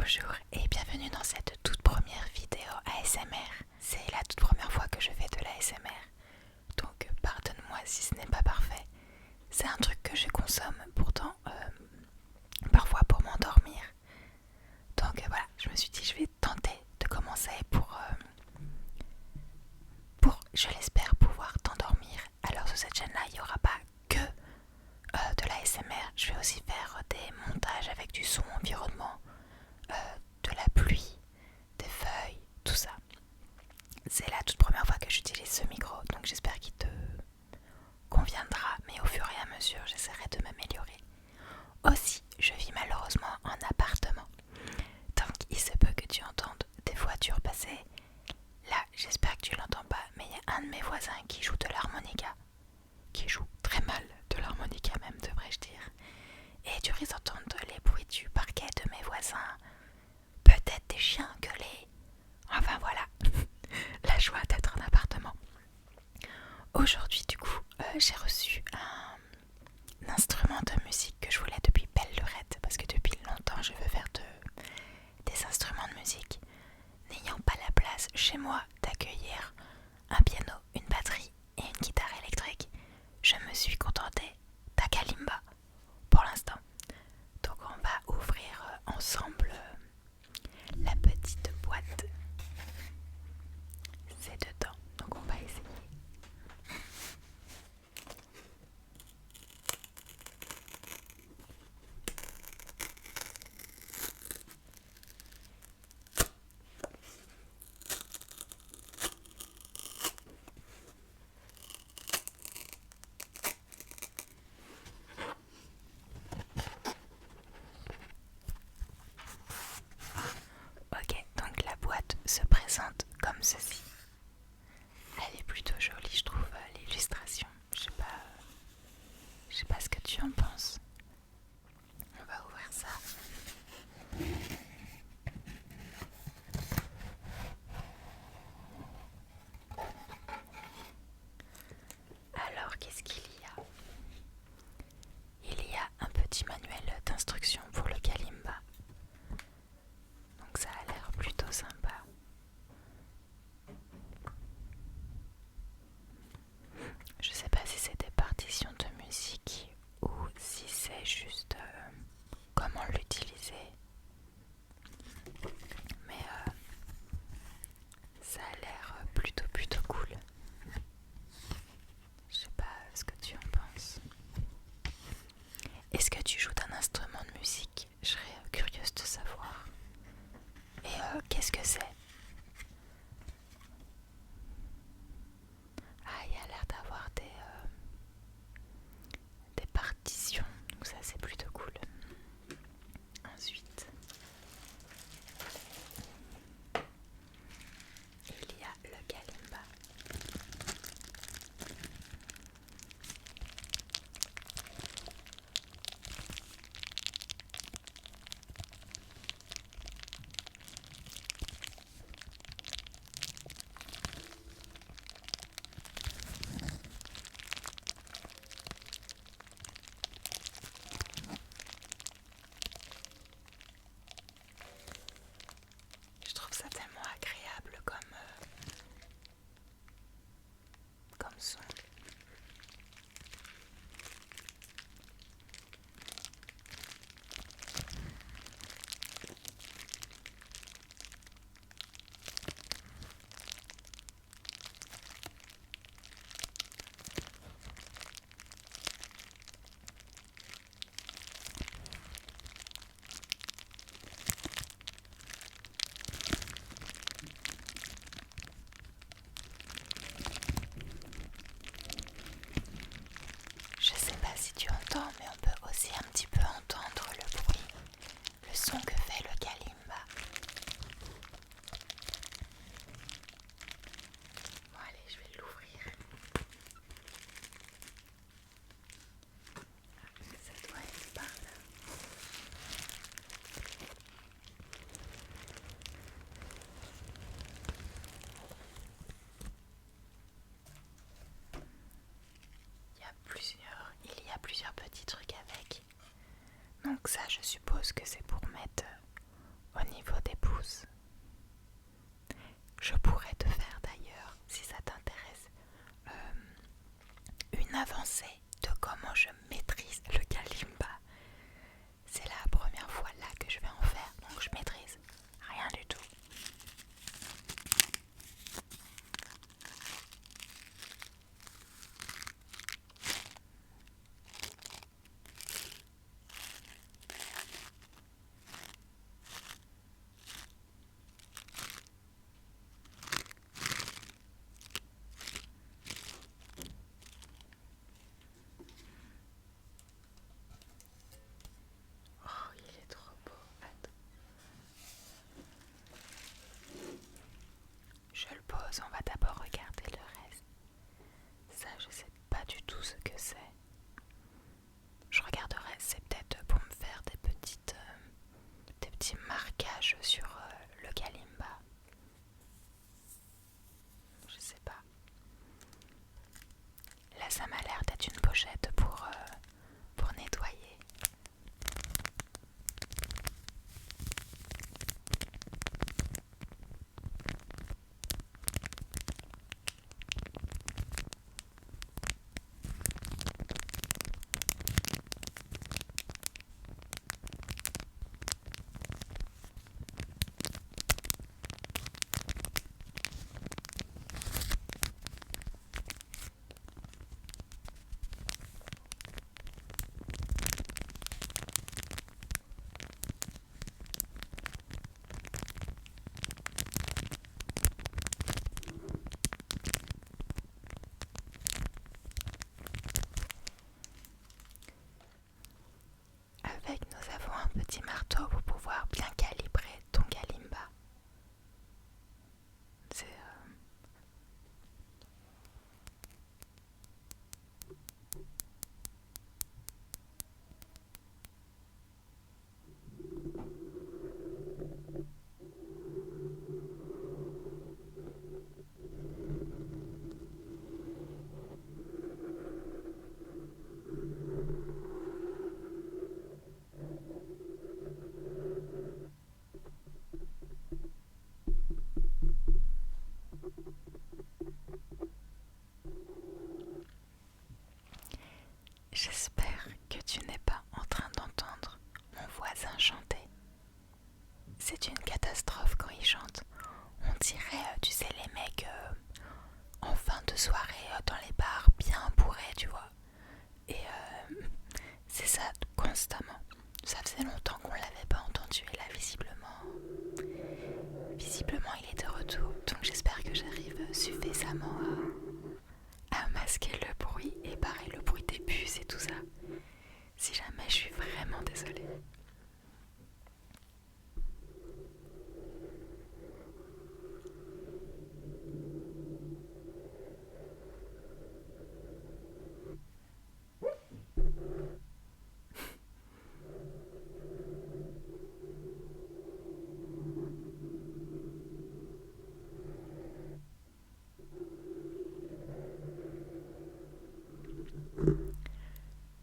Bonjour et bienvenue dans cette toute première vidéo ASMR. C'est la toute première fois que je fais de l'ASMR, donc pardonne-moi si ce n'est pas parfait. C'est un truc que je consomme pourtant parfois pour m'endormir. Donc voilà, je me suis dit je vais tenter de commencer pour je l'espère, pouvoir t'endormir. Alors sur cette chaîne-là, il n'y aura pas que de l'ASMR. Je vais aussi faire des montages avec du son environnement, de la pluie, des feuilles, tout ça. C'est la toute première fois que j'utilise ce micro, donc j'espère qu'il te conviendra, mais au fur et à mesure, j'essaierai de m'améliorer. Aussi, je vis malheureusement en appartement, donc il se peut que tu entendes des voitures passer. Là, j'espère que tu l'entends pas, mais il y a un de mes voisins qui joue de l'harmonica, qui joue très mal de l'harmonica même, devrais-je dire. Et tu risques d'entendre les bruits du parquet de mes voisins, peut-être des chiens gueuler. Enfin voilà, la joie d'être en appartement. Aujourd'hui du coup, j'ai reçu un instrument de musique que je voulais depuis belle lurette, parce que depuis longtemps je veux faire des instruments de musique. N'ayant pas la place chez moi d'accueillir un piano, une batterie et une guitare électrique, je me suis contentée d'un kalimba pour l'instant. Donc on va ouvrir ensemble la petite boîte. C'est dedans, donc on va essayer. Ok, donc la boîte se présente comme ceci. Elle est plutôt jolie, je trouve, l'illustration. Je sais pas ce que tu en penses. On va ouvrir ça. Alors, qu'est-ce qu'il y a? Il y a un petit manuel d'instruction pour le kalimba. Donc ça a l'air plutôt sympa. au niveau des pouces. Je pourrais te faire d'ailleurs, si ça t'intéresse, une avancée de comment je maîtrise le kalimba. C'est la première fois là que je vais en faire, donc je maîtrise rien du tout. Oh, il est trop beau. Attends. Je le pose, on va d'abord regarder le reste. Ça, je sais pas du tout ce que c'est. Je regarderai, c'est peut-être pour me faire des petits marquages sur le kalimba. Je sais pas. Là, ça m'a l'air d'être une pochette pour nettoyer. Avec, nous avons un petit marteau pour pouvoir bien calibrer ton kalimba. C'est J'espère que tu n'es pas en train d'entendre mon voisin chanter. C'est une catastrophe quand il chante. On dirait, tu sais, les mecs en fin de soirée dans les bars bien bourrés, tu vois. Et c'est ça constamment. Ça faisait longtemps qu'on l'avait pas entendu et là visiblement il est de retour. Donc j'espère que j'arrive suffisamment à masquer le bruit et barrer le bruit des bus et tout ça. Si jamais je suis vraiment désolée.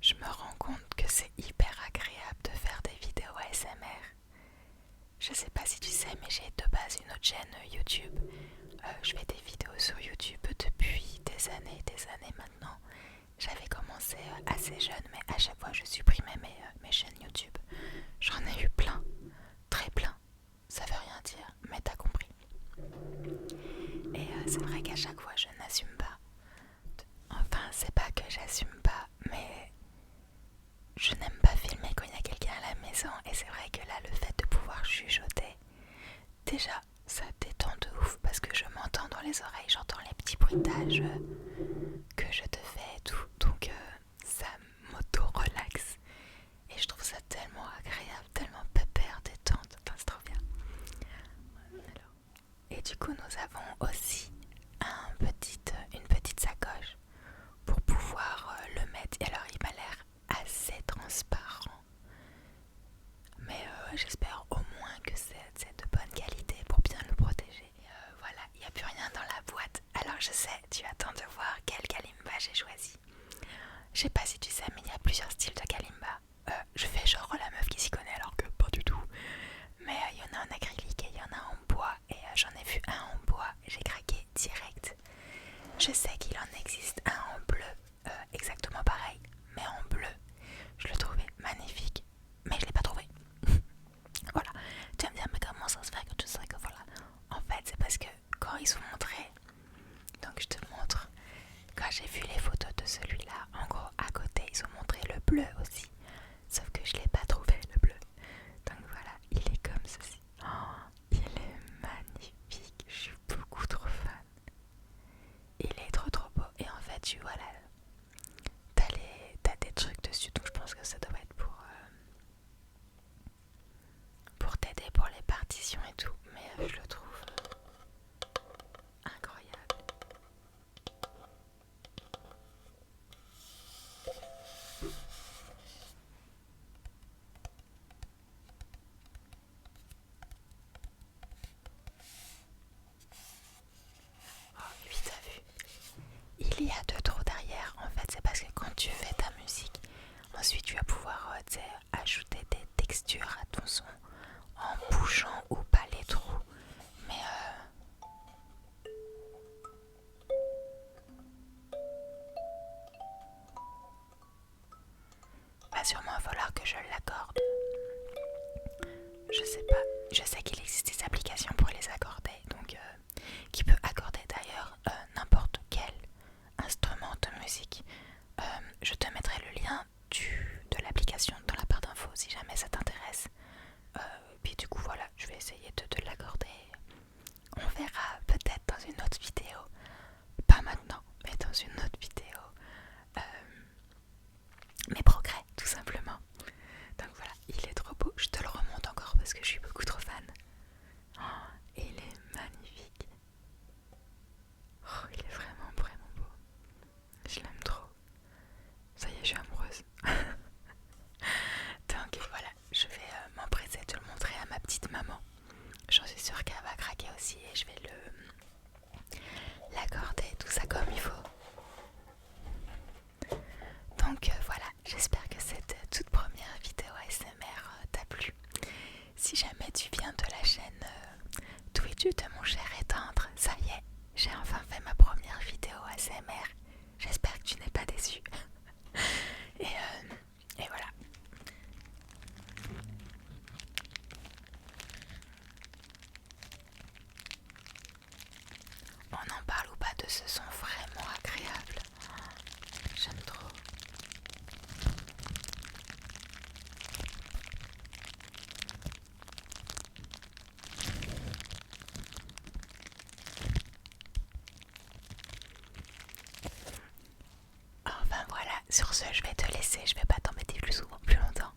Je me rends compte que c'est hyper agréable de faire des vidéos ASMR. Je sais pas si tu sais, mais j'ai de base une autre chaîne YouTube. Je fais des vidéos sur YouTube depuis des années maintenant. J'avais commencé assez jeune, mais à chaque fois je supprimais mes chaînes YouTube. J'en ai eu plein, très plein. Ça veut rien dire, mais t'as compris. Et c'est vrai qu'à chaque fois je n'assume pas. Enfin, c'est pas que j'assume pas, mais je n'aime pas filmer quand il y a quelqu'un à la maison. Et c'est vrai que là, le fait de pouvoir chuchoter, déjà, ça détend de ouf parce que je m'entends dans les oreilles, j'entends les petits bruitages que je te fais et tout. Donc ça m'auto-relaxe. Et je trouve ça tellement agréable, tellement pépère, détente. Enfin, c'est trop bien. Alors. Et du coup, nous avons aussi une petite sacoche pour pouvoir le mettre. Et alors, il m'a l'air assez transparent. Mais j'espère au moins que c'est de bonne qualité pour bien le protéger. Et voilà, il n'y a plus rien dans la boîte. Alors je sais, tu attends de voir quel kalimba j'ai choisi. Je sais pas si tu sais, mais il y a plusieurs styles de kalimba. Je fais genre la meuf qui s'y connaît alors que pas du tout. Mais il y en a un t'aider pour les partitions et tout, mais je le trouve incroyable. Oh, lui, t'as vu? Il y a deux trous derrière. En fait, c'est parce que quand tu fais ta musique, ensuite tu vas pouvoir ajouter des textures à ton son en bougeant ou pas les trous. Mais va sûrement falloir que je l'accorde. Je sais pas. Je sais qu'il existe des applications pour les accorder, donc qui peut accorder d'ailleurs n'importe quel instrument de musique. Je te mettrai le lien de l'application dans la barre d'infos si jamais ça t'intéresse. Puis du coup voilà, je vais essayer de te l'accorder. On verra peut-être dans une autre vidéo. Pas maintenant, mais dans une autre vidéo. Mes progrès, tout simplement. Donc voilà, il est trop beau. Je te le remonte encore parce que je suis beaucoup trop fan. Oh, il est magnifique. Oh, il est vraiment, vraiment beau. Je l'aime trop. Ça y est, je suis amoureuse. Donc voilà, je vais m'empresser de le montrer à ma petite maman. J'en suis sûre qu'elle va craquer aussi et je vais l'accorder, tout ça comme il faut. Donc voilà, j'espère que cette toute première vidéo ASMR t'a plu. Si jamais tu viens de la chaîne Twitch de mon cher et tendre, ça y est, j'ai enfin fait ma première vidéo ASMR. J'espère que tu n'es pas déçu. Et voilà. On en parle ou pas de ce son vraiment agréable. J'aime trop. Enfin voilà, sur ce je vais te laisser, je vais pas t'embêter plus longtemps.